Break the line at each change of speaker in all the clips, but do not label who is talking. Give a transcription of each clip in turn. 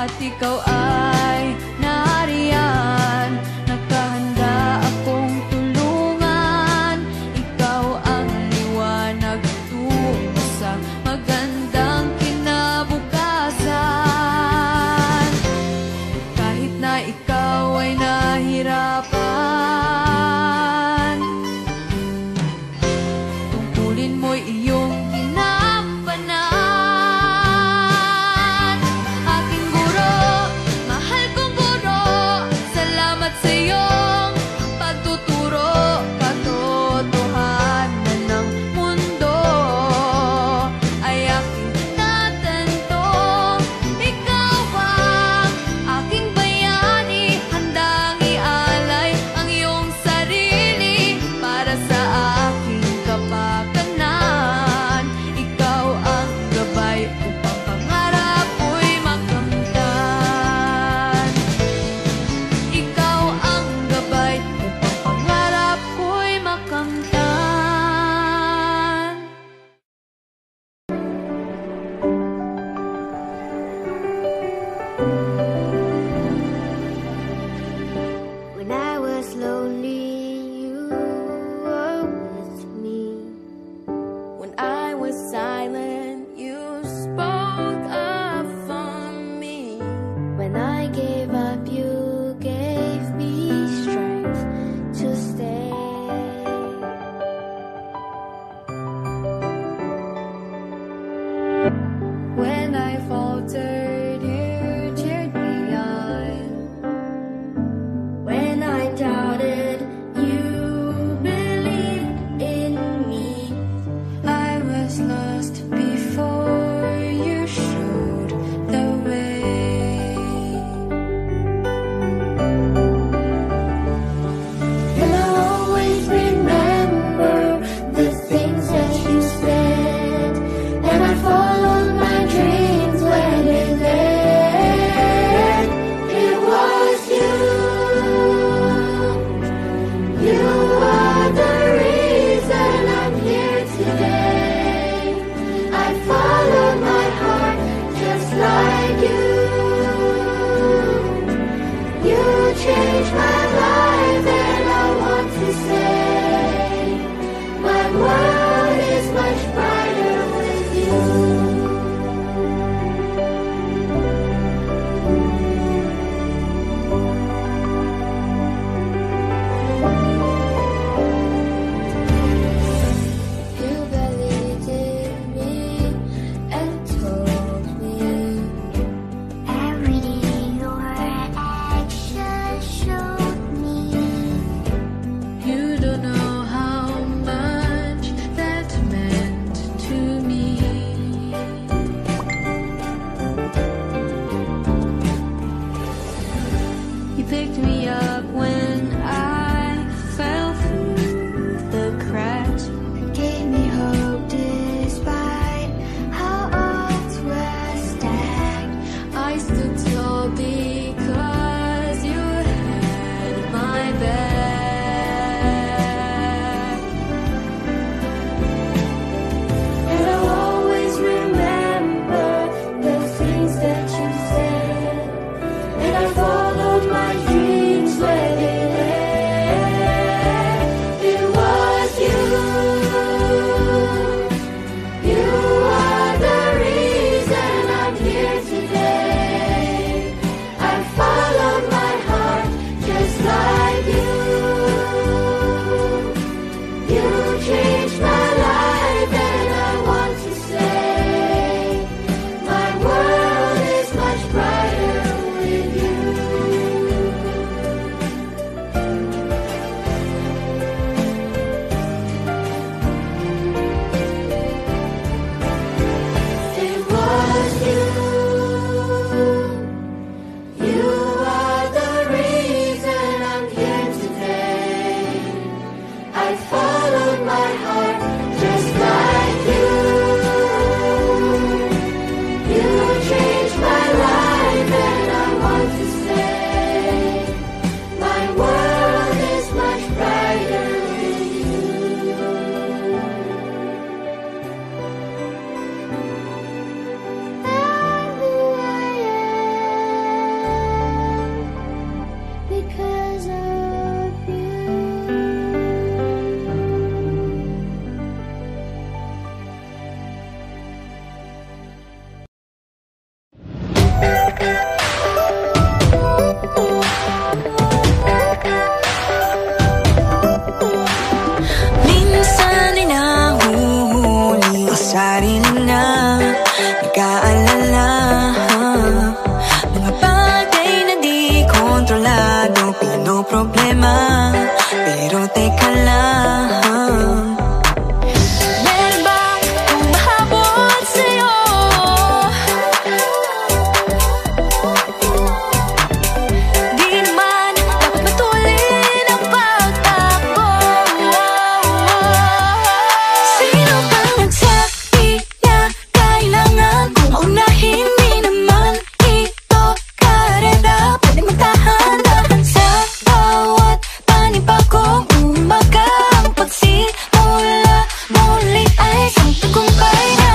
at ikaw ay nariyan. Nakahanda akong tulungan, ikaw ang liwanag tungo sa magandang kinabukasan. Kahit na ikaw ay nahirapan, tungkulin mo'y iyong ginampanan. Aking guro, mahal kong guro, salamat sa iyong pagtuturo. Katotohanan ng mundo ay aking tatanto. Ikaw ang aking bayani, handang ialay ang iyong sarili para sa aking kapakanan. Ikaw ang gabay upang pangarap ko'y makamtan. Ikaw ang gabay upang pangarap ko'y makamtan.
When I was lonely, you were with me. When I was silent, you spoke up for me. When I gave up, you gave me strength to stay. When I faltered, you cheered me on. When I doubted, you believed in me. I was lost before you showed the way. And I'll always remember the things that you said, and I followed my dreams when it led. It was you. You are the reason I'm here today.
Minsan ay nahuhuli ang sarili na nag-aalala, mga bagay na di kontrolado, pinoproblema, pero teka lang. Meron bang humahabol sa'yo? Di naman dapat matulin ang pagtakbo. Sino bang nagsabi na kailangan kong maunahin? Di naman ito karera, pwede magtahan-tahan sa bawat panibagong umaga. Ang pagsimula muli ay isang tagumpay na.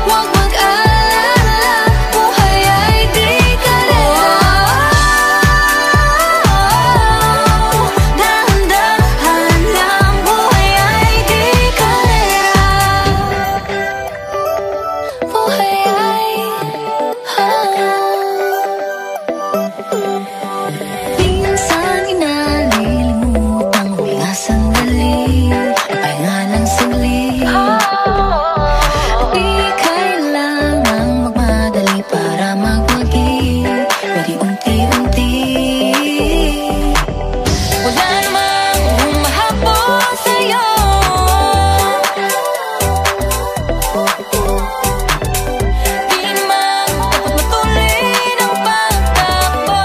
Huwag mag-alala, buhay ay di karera. Dahan-dahan lang, buhay ay di karera. Buhay ay minsan inalilimutang huminga sandali, ang pahinga ng saglit. Di kailangang magmadali para magwagi, pwede unti-unti. Wala namang humahabol sa'yo. Di naman dapat matulin ang pagtakbo.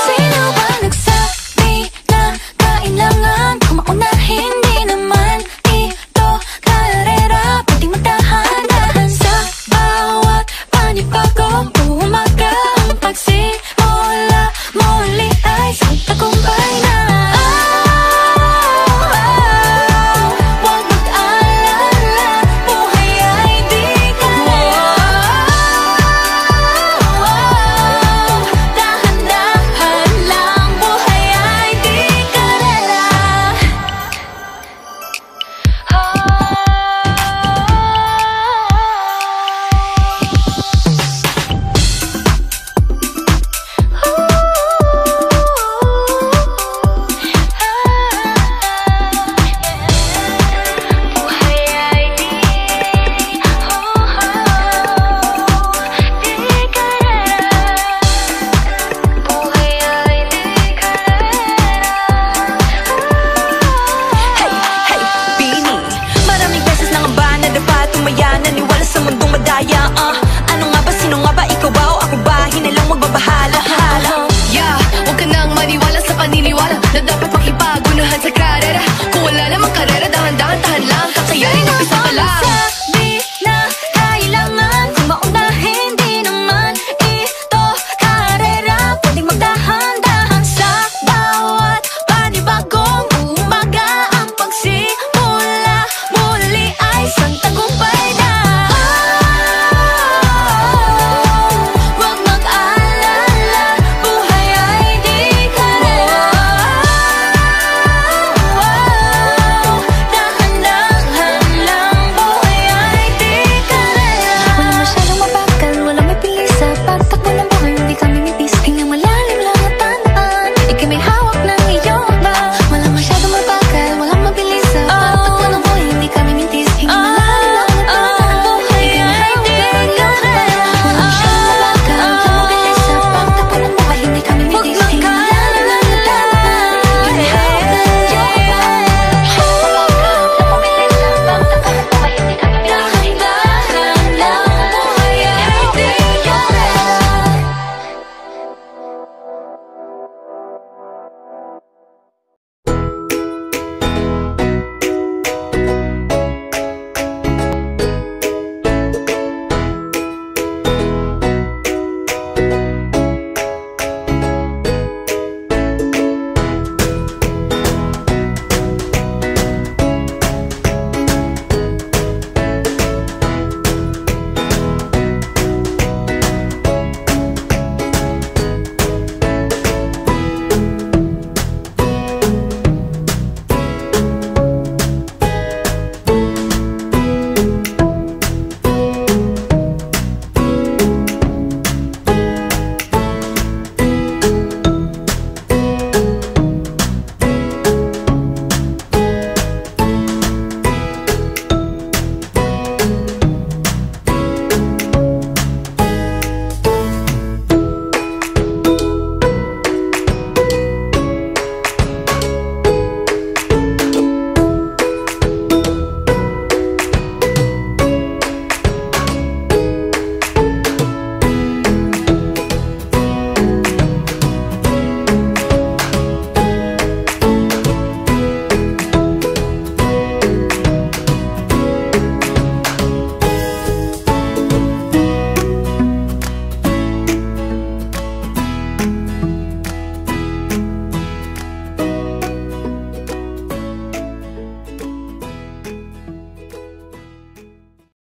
Sino ba nagsabi na kailangan kong maunahin? Di naman ito karera, pwedeng magtahan-tahan sa bawat panibagong umaga. Ang pagsimula muli ay isang tagumpay na. Huwag mag-alala, buhay ay di karera. Dahan-dahan lang, buhay ay di karera. Buhay ay di karera. Buhay ay di Hey, hey, Bini, maraming beses nang amba na dapat tumaya, naniwala sa mundong madaya. Ano nga ba, sino nga ba, ikaw ba o ako ba? Hinalang magbabahala.
Yeah, huwag ka nang maniwala sa paniniwala na dapat makipagunahan sa karera. Kung wala namang karera, dahan-dahan, tahan lang, kakayanin, umpisa pa lang.